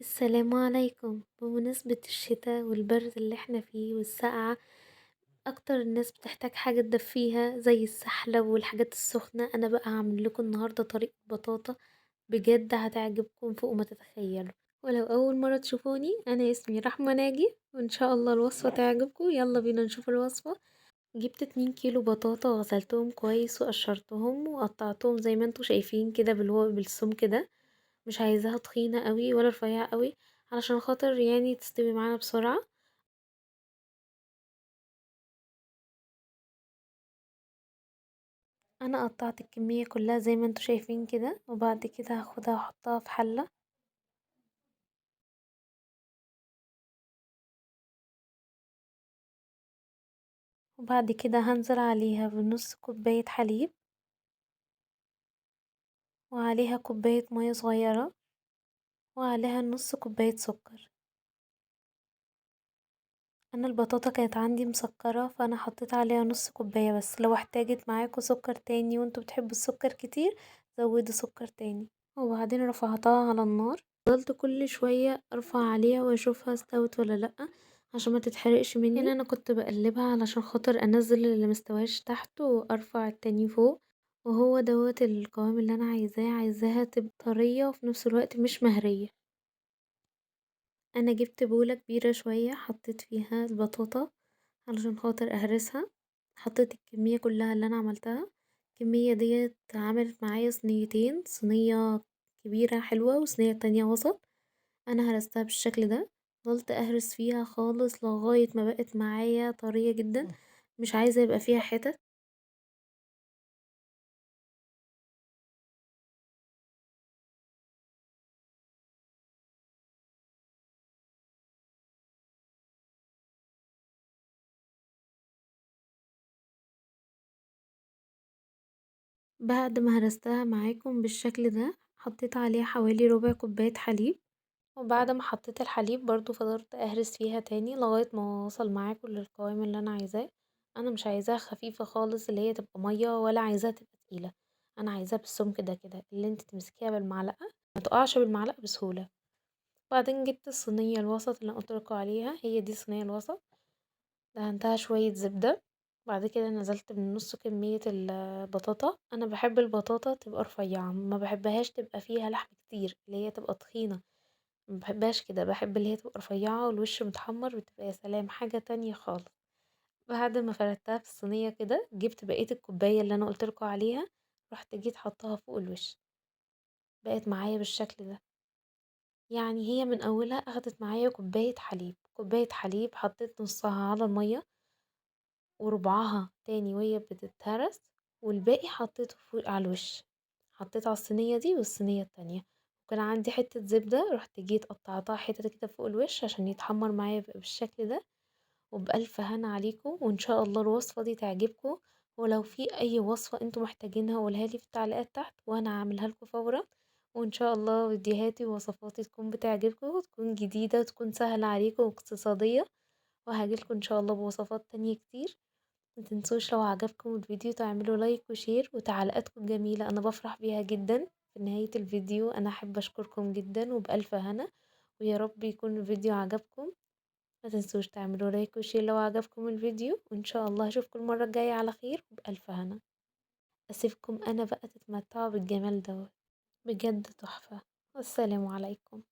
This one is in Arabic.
السلام عليكم. بمناسبة الشتاء والبرد اللي احنا فيه والسقعة، اكتر الناس بتحتاج حاجة تدفيها زي السحلب والحاجات السخنة. انا بقى هعمل لكم النهاردة طريقة بطاطا بجد هتعجبكم فوق ما تتخيلوا. ولو اول مرة تشوفوني، انا اسمي رحمة ناجي، وان شاء الله الوصفة تعجبكم. يلا بينا نشوف الوصفة. جبت 2 كيلو بطاطا وغسلتهم كويس وقشرتهم وقطعتهم زي ما انتوا شايفين كده بالسمك ده. مش عايزاها تخينة قوي ولا رفيعة قوي، علشان خاطر يعني تستوي معانا بسرعة. انا قطعت الكمية كلها زي ما انتوا شايفين كده، وبعد كده هاخدها واحطها في حلة. وبعد كده هنزل عليها بنص كوباية حليب، وعليها كوباية مية صغيرة، وعليها نص كوباية سكر. انا البطاطا كانت عندي مسكرة، فانا حطيت عليها نص كوباية بس. لو احتاجت معاكم سكر تاني وانتوا بتحبوا السكر كتير، زودوا سكر تاني. وبعدين رفعتها على النار، فضلت كل شوية ارفع عليها واشوفها استوت ولا لأ، عشان ما تتحرقش مني. هنا انا كنت بقلبها علشان خاطر انزل اللي مستواش تحت وارفع التاني فوق. وهو دوت القوام اللي انا عايزاها تبقى طرية وفي نفس الوقت مش مهرية. انا جبت بولة كبيرة شوية، حطيت فيها البطاطا علشان خاطر اهرسها. حطيت الكمية كلها اللي انا عملتها. الكمية ديت عملت معايا صينيتين، صينية كبيرة حلوة وصينية تانية وسط. انا هرستها بالشكل ده، فضلت اهرس فيها خالص لغاية ما بقت معايا طرية جدا، مش عايزة يبقى فيها حتت. بعد ما هرستها معاكم بالشكل ده، حطيت عليها حوالي ربع كوباية حليب. وبعد ما حطيت الحليب برضو فضلت اهرس فيها تاني لغاية ما وصل معاكم للقوام اللي انا عايزاه. انا مش عايزاها خفيفة خالص اللي هي تبقى مية، ولا عايزاها تبقى تقيلة. انا عايزاها بالسمك ده كده اللي انت تمسكيها بالمعلقة ما تقعش بالمعلقة بسهولة. بعدين جبت الصينية الوسط اللي قلتلكوا عليها، هي دي الصينية الوسط. دهنتها شوية زبدة. بعد كده نزلت بنص كمية البطاطا. انا بحب البطاطا تبقى رفيعة، ما بحبهاش تبقى فيها لحم كتير اللي هي تبقى تخينة. ما بحبهاش كده، بحب اللي هي تبقى رفيعة والوش متحمر، بتبقى يا سلام حاجة تانية خالص. بعد ما فردتها في الصينية كده، جبت بقية الكوباية اللي انا قلتلكوا عليها، رحت جيت حطها فوق الوش. بقت معايا بالشكل ده. يعني هي من اولها اخدت معايا كوباية حليب حطيت نصها على المية، وربعها تاني وهي بتتهرس، والباقي حطيته فوق على الوش. حطيت على الصينية دي والصينية التانية. وكان عندي حتة زبدة، رحت جيت قطعتها حتت كده فوق الوش عشان يتحمر معايا يبقى بالشكل ده. وبألف هنا عليكم، وإن شاء الله الوصفة دي تعجبكم. ولو في أي وصفة انتوا محتاجينها قولها لي في التعليقات تحت وأنا هعملها لكم فورا. وإن شاء الله فيديوهاتي ووصفاتي تكون بتعجبكم وتكون جديدة وتكون سهلة عليكم واقتصادية. وهجيلكم إن شاء الله بوصفات تانية كتير. متنسوش لو عجبكم الفيديو تعملوا لايك وشير وتعليقاتكم الجميلة، انا بفرح بيها جدا. في نهاية الفيديو انا احب اشكركم جدا وبألف هنا. ويا رب يكون الفيديو عجبكم. ما تنسوش تعملوا لايك وشير لو عجبكم الفيديو، وان شاء الله اشوفكم المرة الجاية على خير وبألف هنا. اسيبكم انا بقى تتمتعوا بالجمال دوت. بجد تحفة. والسلام عليكم.